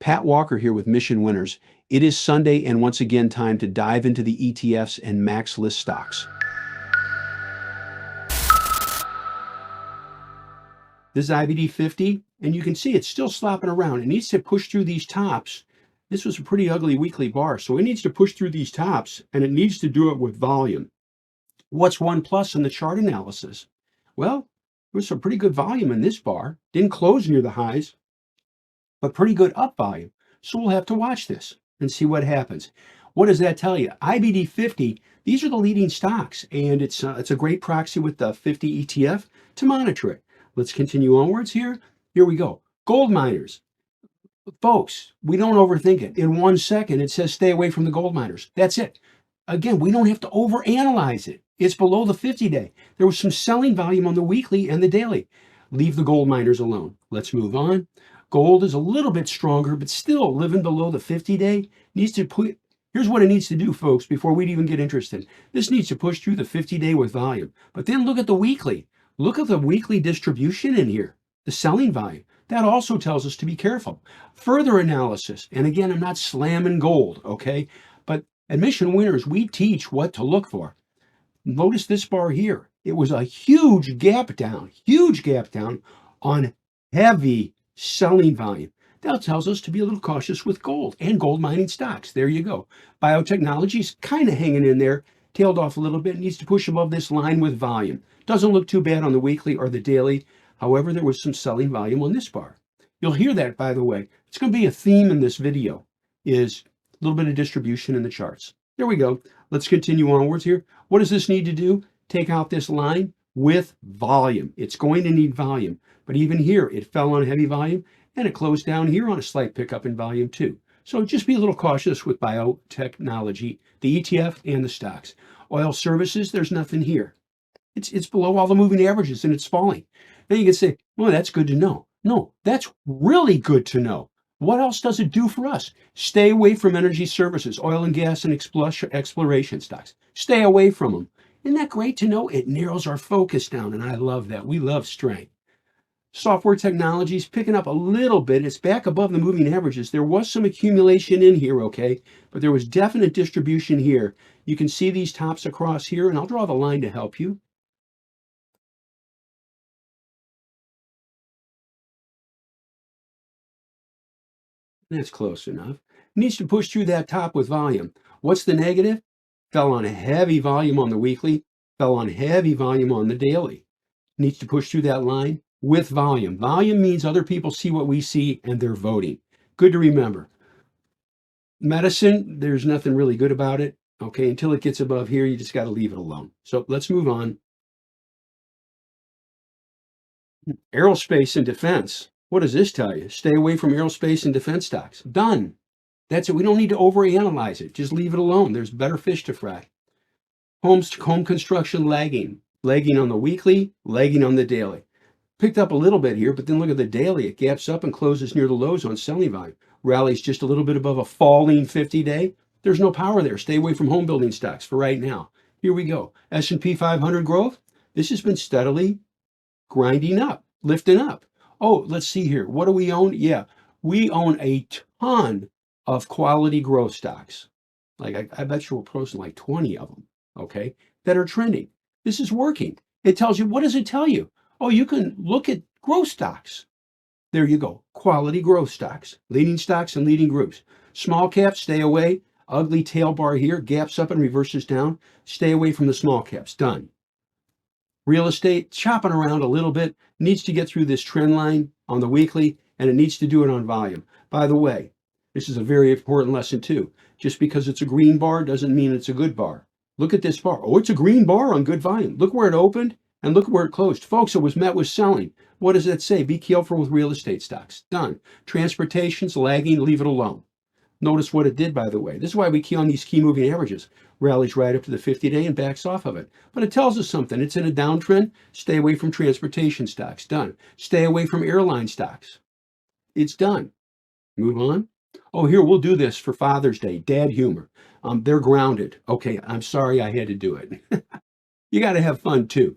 Pat Walker here with Mission Winners. It is Sunday and once again time to dive into the ETFs and MAXLIST stocks. This is IBD 50 and you can see it's still slopping around. It needs to push through these tops. This was a pretty ugly weekly bar, so it needs to push through these tops and it needs to do it with volume. What's one plus in the chart analysis? Well, there was some pretty good volume in this bar. Didn't close near the highs, but pretty good up volume. So we'll have to watch this and see what happens. What does that tell you? IBD 50, these are the leading stocks, and it's a great proxy with the 50 ETF to monitor it. Let's continue onwards here. Here we go. Gold miners. Folks, we don't overthink it. In 1 second, it says stay away from the gold miners. That's it. Again, we don't have to overanalyze it. It's below the 50-day. There was some selling volume on the weekly and the daily. Leave the gold miners alone. Let's move on. Gold is a little bit stronger, but still living below the 50-day. Here's what it needs to do, folks, before we'd even get interested. This needs to push through the 50-day with volume. But then look at the weekly. Look at the weekly distribution in here, the selling volume. That also tells us to be careful. Further analysis, and again, I'm not slamming gold, okay? But at Mission Winners, we teach what to look for. Notice this bar here. It was a huge gap down on heavy selling volume. That tells us to be a little cautious with gold and gold mining stocks. There you go. Biotechnology is kind of hanging in there, tailed off a little bit, needs to push above this line with volume. Doesn't look too bad on the weekly or the daily. However, there was some selling volume on this bar. You'll hear that, by the way. It's going to be a theme in this video, is a little bit of distribution in the charts. There we go. Let's continue onwards here. What does this need to do? Take out this line with volume. It's going to need volume. But even here, it fell on heavy volume, and it closed down here on a slight pickup in volume too. So just be a little cautious with biotechnology, the ETF and the stocks. Oil services, there's nothing here. It's below all the moving averages, and it's falling. Then you can say, well, that's good to know. No, that's really good to know. What else does it do for us? Stay away from energy services, oil and gas and exploration stocks. Stay away from them. Isn't that great to know? It narrows our focus down, and I love that. We love strength. Software technologies picking up a little bit. It's back above the moving averages. There was some accumulation in here, okay? But there was definite distribution here. You can see these tops across here, and I'll draw the line to help you. That's close enough. Needs to push through that top with volume. What's the negative? Fell on a heavy volume on the weekly, fell on heavy volume on the daily. Needs to push through that line with volume. Volume means other people see what we see and they're voting. Good to remember. Medicine, there's nothing really good about it. Okay, until it gets above here, you just got to leave it alone. So let's move on. Aerospace and defense. What does this tell you? Stay away from aerospace and defense stocks. Done. That's it. We don't need to overanalyze it. Just leave it alone. There's better fish to fry. Home construction lagging. Lagging on the weekly, lagging on the daily. Picked up a little bit here, but then look at the daily. It gaps up and closes near the lows on selling volume. Rallies just a little bit above a falling 50-day. There's no power there. Stay away from home building stocks for right now. Here we go. S&P 500 growth. This has been steadily grinding up, lifting up. Oh, let's see here. What do we own? Yeah, we own a ton of quality growth stocks. Like I bet you we're posting like 20 of them, okay, that are trending. This is working. It tells you, what does it tell you? Oh, you can look at growth stocks. There you go. Quality growth stocks, leading stocks and leading groups. Small caps, stay away. Ugly tail bar here, gaps up and reverses down. Stay away from the small caps. Done. Real estate, chopping around a little bit, needs to get through this trend line on the weekly, and it needs to do it on volume. By the way, this is a very important lesson too. Just because it's a green bar doesn't mean it's a good bar. Look at this bar. Oh, it's a green bar on good volume. Look where it opened and look where it closed. Folks, it was met with selling. What does that say? Be careful with real estate stocks. Done. Transportation's lagging, leave it alone. Notice what it did, by the way. This is why we key on these key moving averages. Rallies right up to the 50-day and backs off of it. But it tells us something. It's in a downtrend. Stay away from transportation stocks. Done. Stay away from airline stocks. It's done. Move on. Oh, here, we'll do this for Father's Day. Dad humor. They're grounded. Okay, I'm sorry I had to do it. You got to have fun too.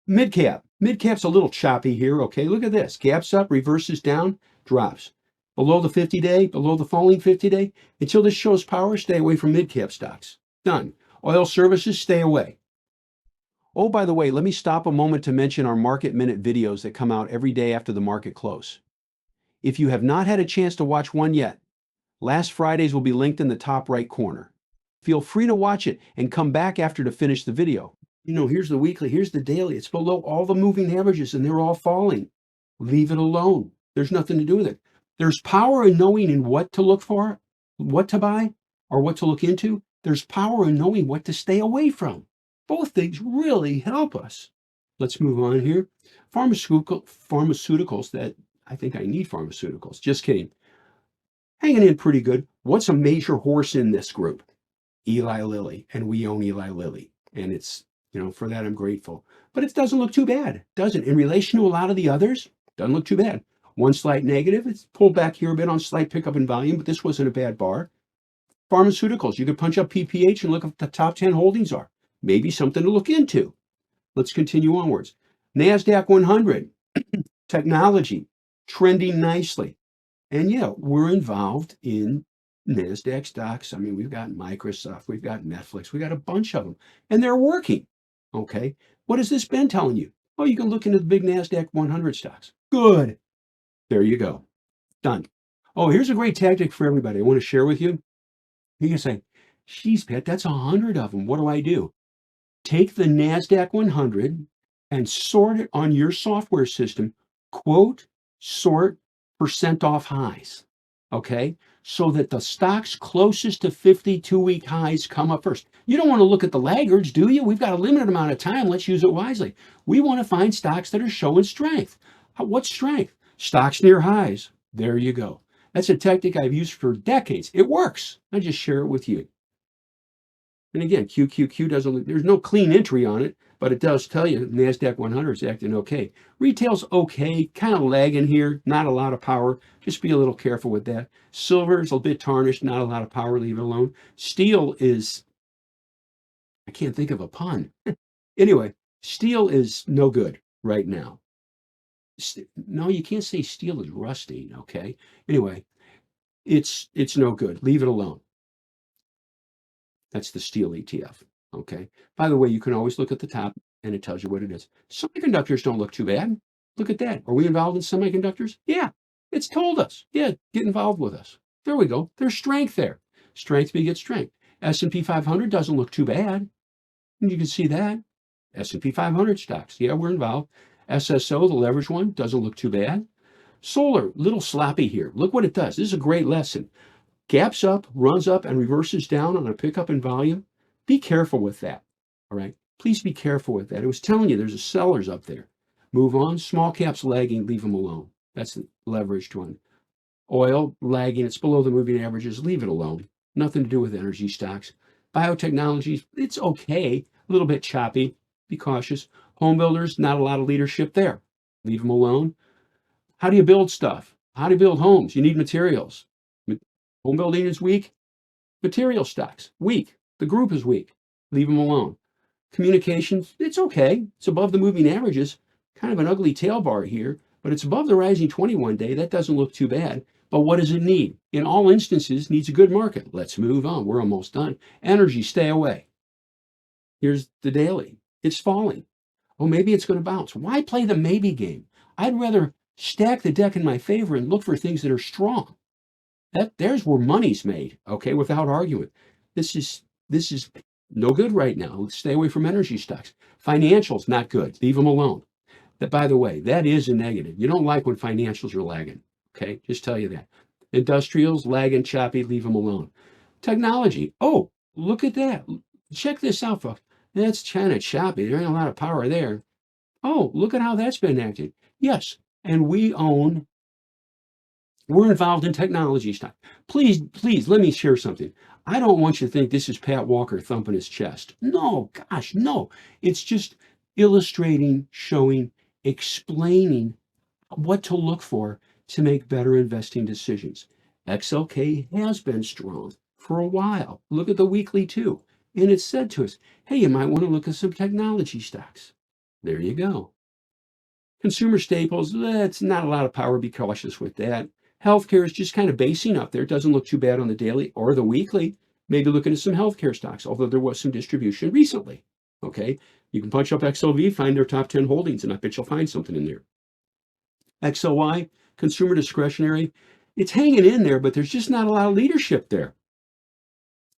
Midcap. Midcap's a little choppy here. Okay, look at this. Gaps up, reverses down, drops. below the 50-day, below the falling 50-day. Until this shows power, stay away from mid-cap stocks. Done. Oil services, stay away. Oh, by the way, let me stop a moment to mention our Market Minute videos that come out every day after the market close. If you have not had a chance to watch one yet, last Friday's will be linked in the top right corner. Feel free to watch it and come back after to finish the video. Here's the weekly, here's the daily. It's below all the moving averages and they're all falling. Leave it alone. There's nothing to do with it. There's power in knowing in what to look for, what to buy, or what to look into. There's power in knowing what to stay away from. Both things really help us. Let's move on here. Pharmaceuticals that I think I need pharmaceuticals. Just kidding. Hanging in pretty good. What's a major horse in this group? Eli Lilly, and we own Eli Lilly. And it's, for that I'm grateful. But it doesn't look too bad, doesn't it? In relation to a lot of the others, doesn't look too bad. One slight negative, it's pulled back here a bit on slight pickup in volume, but this wasn't a bad bar. Pharmaceuticals, you could punch up PPH and look at what the top 10 holdings are. Maybe something to look into. Let's continue onwards. NASDAQ 100, technology, trending nicely. And yeah, we're involved in NASDAQ stocks. I mean, we've got Microsoft, we've got Netflix, we've got a bunch of them, and they're working. Okay. What has this been telling you? Oh, you can look into the big NASDAQ 100 stocks. Good. There you go. Done. Oh, here's a great tactic for everybody I want to share with you. You can say, geez, Pat, that's 100 of them. What do I do? Take the NASDAQ 100 and sort it on your software system, quote, sort percent off highs, okay? So that the stocks closest to 52-week highs come up first. You don't want to look at the laggards, do you? We've got a limited amount of time. Let's use it wisely. We want to find stocks that are showing strength. What strength? Stocks near highs. There you go. That's a tactic I've used for decades. It works. I just share it with you. And again, QQQ doesn't, there's no clean entry on it, but it does tell you NASDAQ 100 is acting okay. Retail's okay, kind of lagging here, not a lot of power. Just be a little careful with that. Silver is a bit tarnished, not a lot of power, leave it alone. Steel is, I can't think of a pun. Anyway, steel is no good right now. No, you can't say steel is rusty, okay? Anyway, it's no good. Leave it alone. That's the steel ETF. Okay. By the way, you can always look at the top and it tells you what it is. Semiconductors don't look too bad. Look at that. Are we involved in semiconductors? Yeah. It's told us. Yeah, get involved with us. There we go. There's strength there. Strength begets strength. S&P 500 doesn't look too bad. And you can see that. S&P 500 stocks. Yeah, we're involved. SSO, the leverage one, doesn't look too bad. Solar, little sloppy here. Look what it does. This is a great lesson. Gaps up, runs up, and reverses down on a pickup in volume. Be careful with that. All right. Please be careful with that. It was telling you there's a sellers up there. Move on. Small caps lagging, leave them alone. That's the leveraged one. Oil lagging, it's below the moving averages, leave it alone. Nothing to do with energy stocks. Biotechnology, it's okay, a little bit choppy. Be cautious. Home builders, not a lot of leadership there. Leave them alone. How do you build stuff? How do you build homes? You need materials. Home building is weak. Material stocks, weak. The group is weak. Leave them alone. Communications, it's okay. It's above the moving averages. Kind of an ugly tail bar here, but it's above the rising 21-day. That doesn't look too bad. But what does it need? In all instances, needs a good market. Let's move on. We're almost done. Energy, stay away. Here's the daily. It's falling. Oh, maybe it's going to bounce. Why play the maybe game? I'd rather stack the deck in my favor and look for things that are strong. There's where money's made, okay, without arguing. This is no good right now. Let's stay away from energy stocks. Financials, not good. Leave them alone. That, by the way, that is a negative. You don't like when financials are lagging, okay? Just tell you that. Industrials, lagging, choppy, leave them alone. Technology, oh, look at that. Check this out, folks. That's kind of choppy. There ain't a lot of power there. Oh, look at how that's been acted. Yes, and we're involved in technology stuff. Please, let me share something. I don't want you to think this is Pat Walker thumping his chest. No, gosh, no. It's just illustrating, showing, explaining what to look for to make better investing decisions. XLK has been strong for a while. Look at the weekly too. And it said to us, hey, you might want to look at some technology stocks. There you go. Consumer staples, that's not a lot of power. Be cautious with that. Healthcare is just kind of basing up there. It doesn't look too bad on the daily or the weekly. Maybe looking at some healthcare stocks, although there was some distribution recently. Okay, you can punch up XLV, find their top 10 holdings, and I bet you'll find something in there. XLY, consumer discretionary, it's hanging in there, but there's just not a lot of leadership there.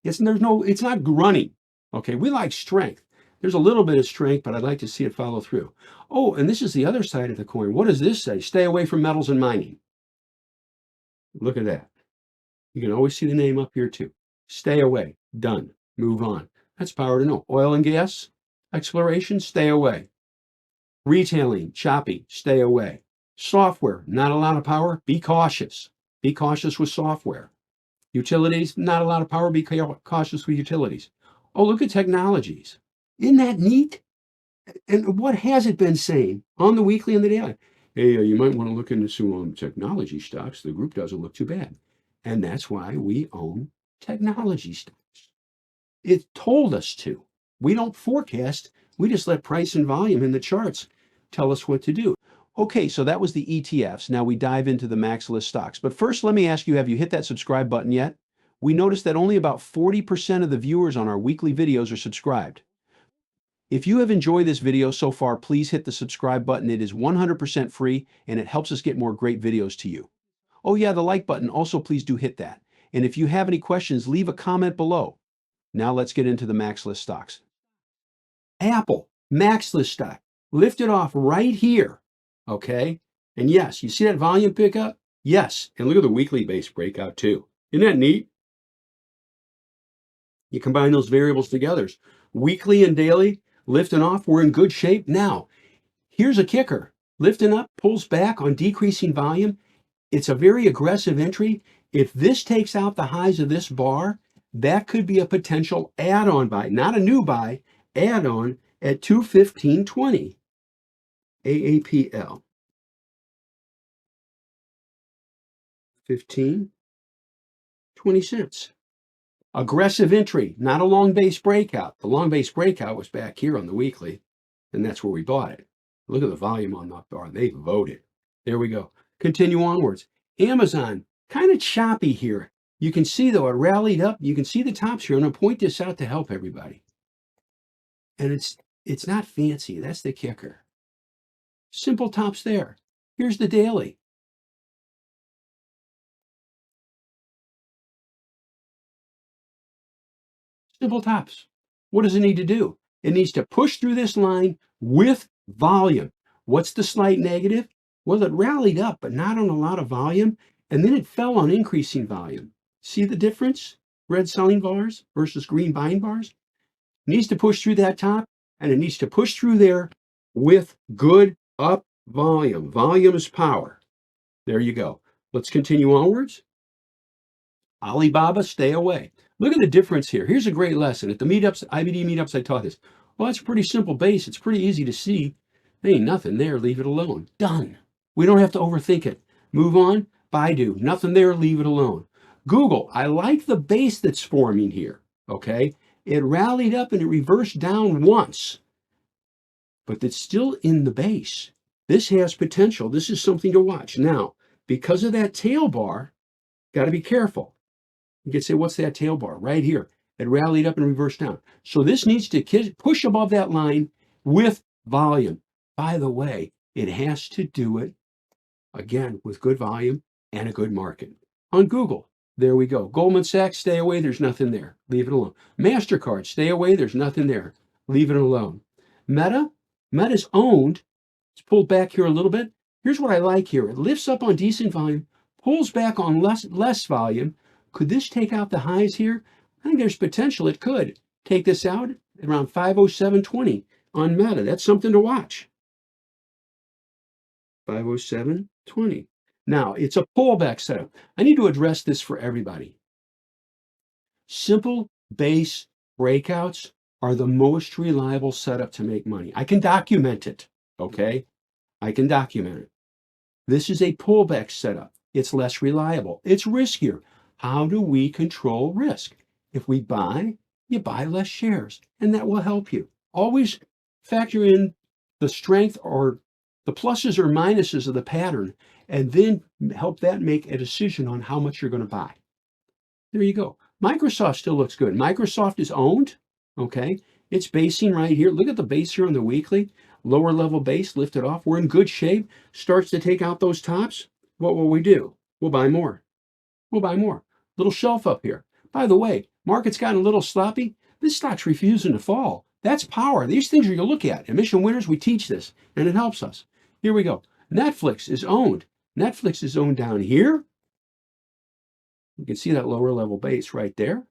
It's not running. Okay, we like strength. There's a little bit of strength, but I'd like to see it follow through. Oh, and this is the other side of the coin. What does this say? Stay away from metals and mining. Look at that. You can always see the name up here too. Stay away. Done. Move on. That's power to know. Oil and gas, exploration, stay away. Retailing, choppy, stay away. Software, not a lot of power, be cautious. Be cautious with software. Utilities, not a lot of power, be cautious with utilities. Oh, look at technologies. Isn't that neat? And what has it been saying on the weekly and the daily? Hey, you might want to look into some technology stocks. The group doesn't look too bad. And that's why we own technology stocks. It told us to. We don't forecast. We just let price and volume in the charts tell us what to do. Okay, so that was the ETFs. Now we dive into the MAXLIST stocks. But first, let me ask you, have you hit that subscribe button yet? We noticed that only about 40% of the viewers on our weekly videos are subscribed. If you have enjoyed this video so far, please hit the subscribe button. It is 100% free, and it helps us get more great videos to you. Oh yeah, the like button, also please do hit that. And if you have any questions, leave a comment below. Now let's get into the MAXLIST stocks. Apple, MAXLIST stock, lifted off right here, okay? And yes, you see that volume pickup? Yes, and look at the weekly base breakout too. Isn't that neat? You combine those variables together. Weekly and daily, lifting off, we're in good shape. Now, here's a kicker. Lifting up, pulls back on decreasing volume. It's a very aggressive entry. If this takes out the highs of this bar, that could be a potential add-on buy, not a new buy, add-on at 215.20. AAPL. 15, 20 cents. Aggressive entry, not a long base breakout. The long base breakout was back here on the weekly, and that's where we bought it. Look at the volume on that bar. They voted. There we go. Continue onwards. Amazon, kind of choppy here. You can see, though, it rallied up. You can see the tops here. I'm going to point this out to help everybody. And it's not fancy. That's the kicker. Simple tops there. Here's the daily. Simple tops. What does it need to do? It needs to push through this line with volume. What's the slight negative? Well, it rallied up, but not on a lot of volume, and then it fell on increasing volume. See the difference? Red selling bars versus green buying bars. It needs to push through that top, and it needs to push through there with good up volume. Volume is power. There you go. Let's continue onwards. Alibaba, stay away. Look at the difference here. Here's a great lesson. At the meetups, IBD meetups, I taught this. Well, it's a pretty simple base. It's pretty easy to see. There ain't nothing there. Leave it alone. Done. We don't have to overthink it. Move on. BIDU, nothing there. Leave it alone. Google, I like the base that's forming here. Okay. It rallied up and it reversed down once, but it's still in the base. This has potential. This is something to watch. Now, because of that tail bar, got to be careful. You can say, what's that tail bar? Right here. It rallied up and reversed down. So this needs to push above that line with volume. By the way, it has to do it, again, with good volume and a good market. On Google, there we go. Goldman Sachs, stay away. There's nothing there. Leave it alone. MasterCard, stay away. There's nothing there. Leave it alone. Meta's owned. It's pulled back here a little bit. Here's what I like here. It lifts up on decent volume, pulls back on less volume. Could this take out the highs here? I think there's potential. It could take this out at around 507.20 on Meta. That's something to watch. 507.20. Now, it's a pullback setup. I need to address this for everybody. Simple base breakouts are the most reliable setup to make money. I can document it, okay? I can document it. This is a pullback setup. It's less reliable. It's riskier. How do we control risk? If we buy, you buy less shares, and that will help you. Always factor in the strength or the pluses or minuses of the pattern, and then help that make a decision on how much you're going to buy. There you go. Microsoft still looks good. Microsoft is owned. Okay. It's basing right here. Look at the base here on the weekly. Lower level base, lift it off. We're in good shape. Starts to take out those tops. What will we do? We'll buy more. We'll buy more. Little shelf up here. By the way, market's gotten a little sloppy. This stock's refusing to fall. That's power. These things are you look at. Emission winners, we teach this, and it helps us. Here we go. Netflix is owned. Netflix is owned down here. You can see that lower level base right there.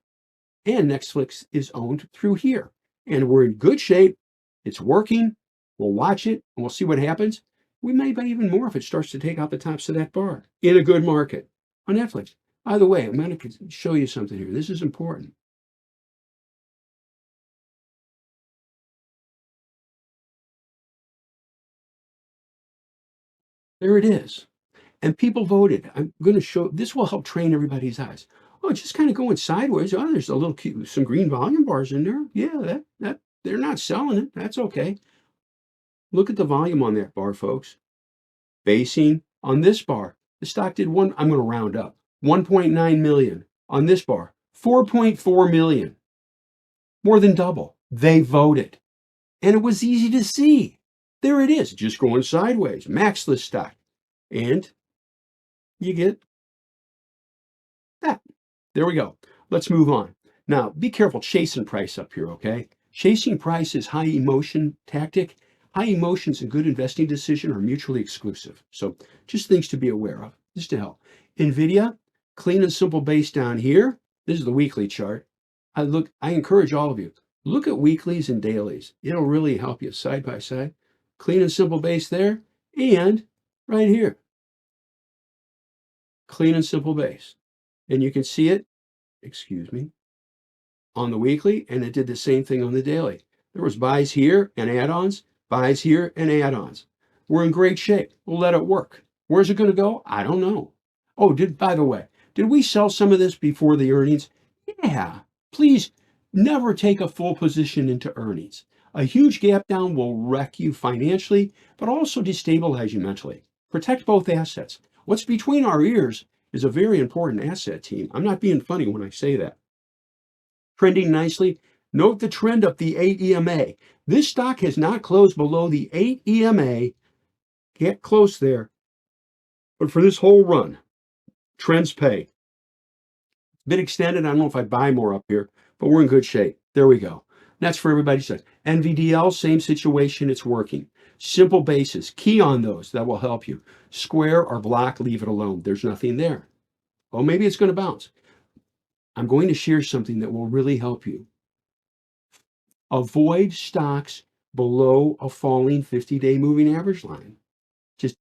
And Netflix is owned through here. And we're in good shape. It's working. We'll watch it and we'll see what happens. We may buy even more if it starts to take out the tops of that bar in a good market on Netflix. By the way, I'm going to show you something here. This is important. There it is. And people voted. I'm going to show, this will help train everybody's eyes. Oh, it's just kind of going sideways. Oh, there's a little some green volume bars in there. Yeah, that they're not selling it. That's okay. Look at the volume on that bar, folks. Basing on this bar, the stock did I'm going to round up, 1.9 million. On this bar, 4.4 million. More than double. They voted. And it was easy to see. There it is, just going sideways. MAXLIST stock. And you get that. There we go. Let's move on. Now, be careful chasing price up here, okay? Chasing price is high emotion tactic. High emotions and good investing decision are mutually exclusive. So just things to be aware of, just to help. NVIDIA, clean and simple base down here. This is the weekly chart. I encourage all of you, look at weeklies and dailies. It'll really help you side by side. Clean and simple base there, and right here. Clean and simple base. And you can see it, excuse me, on the weekly, and it did the same thing on the daily. There was buys here and add-ons, buys here and add-ons. We're in great shape. We'll let it work. Where's it going to go? I don't know. Oh, by the way, did we sell some of this before the earnings? Yeah. Please never take a full position into earnings. A huge gap down will wreck you financially, but also destabilize you mentally. Protect both assets. What's between our ears is a very important asset, team. I'm not being funny when I say that. Trending nicely. Note the trend of the 8 EMA. This stock has not closed below the 8 EMA. Get close there. But for this whole run, trends pay. Bit extended. I don't know if I'd buy more up here, but we're in good shape. There we go. That's for everybody to say. NVDL, same situation. It's working. Simple basis. Key on those. That will help you. Square or block, leave it alone. There's nothing there. Oh, maybe it's going to bounce. I'm going to share something that will really help you. Avoid stocks below a falling 50-day moving average line. Just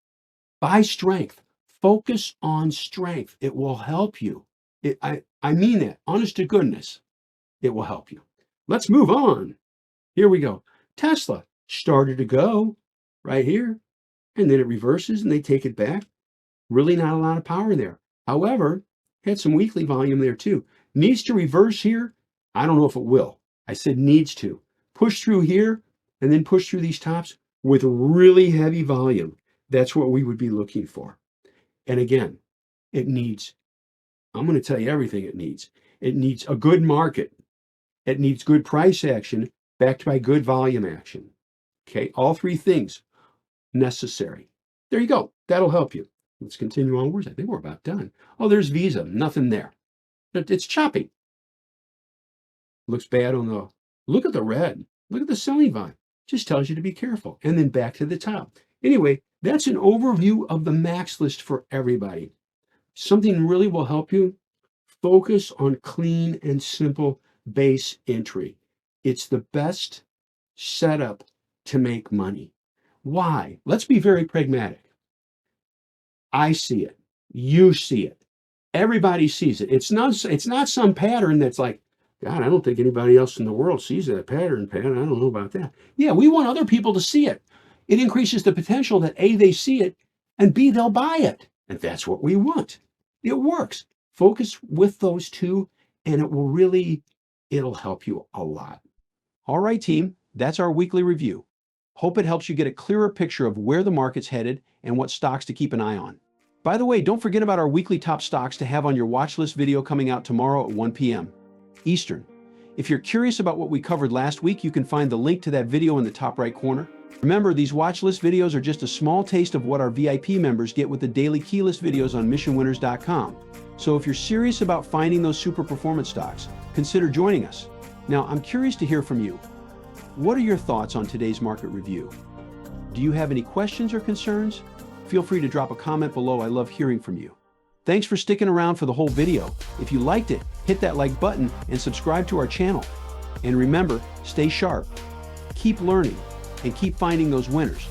buy strength. Focus on strength. It will help you. I mean that. Honest to goodness. It will help you. Let's move on. Here we go. Tesla started to go right here, and then it reverses and they take it back. Really not a lot of power there. However, had some weekly volume there too. Needs to reverse here. I don't know if it will. I said needs to. Push through here and then push through these tops with really heavy volume. That's what we would be looking for. And again, it needs, I'm going to tell you everything it needs. It needs a good market. It needs good price action backed by good volume action. Okay, all three things necessary. There you go. That'll help you. Let's continue onwards. I think we're about done. Oh, there's Visa. Nothing there. It's choppy. Looks bad on the, look at the red. Look at the selling volume. Just tells you to be careful. And then back to the top. Anyway, that's an overview of the MAXLIST for everybody. Something really will help you. Focus on clean and simple base entry. It's the best setup to make money. Why? Let's be very pragmatic. I see it. You see it. Everybody sees it. It's not some pattern that's like, God, I don't think anybody else in the world sees that pattern, Pat. I don't know about that. Yeah, we want other people to see it. It increases the potential that A, they see it, and B, they'll buy it. And that's what we want. It works. Focus with those two, and it'll help you a lot. All right, team, that's our weekly review. Hope it helps you get a clearer picture of where the market's headed and what stocks to keep an eye on. By the way, don't forget about our weekly top stocks to have on your watch list video coming out tomorrow at 1 p.m. Eastern. If you're curious about what we covered last week, you can find the link to that video in the top right corner. Remember, these watch list videos are just a small taste of what our VIP members get with the daily key list videos on missionwinners.com. So if you're serious about finding those super performance stocks, consider joining us. Now, I'm curious to hear from you. What are your thoughts on today's market review? Do you have any questions or concerns? Feel free to drop a comment below. I love hearing from you. Thanks for sticking around for the whole video. If you liked it, hit that like button and subscribe to our channel. And remember, stay sharp, keep learning, and keep finding those winners.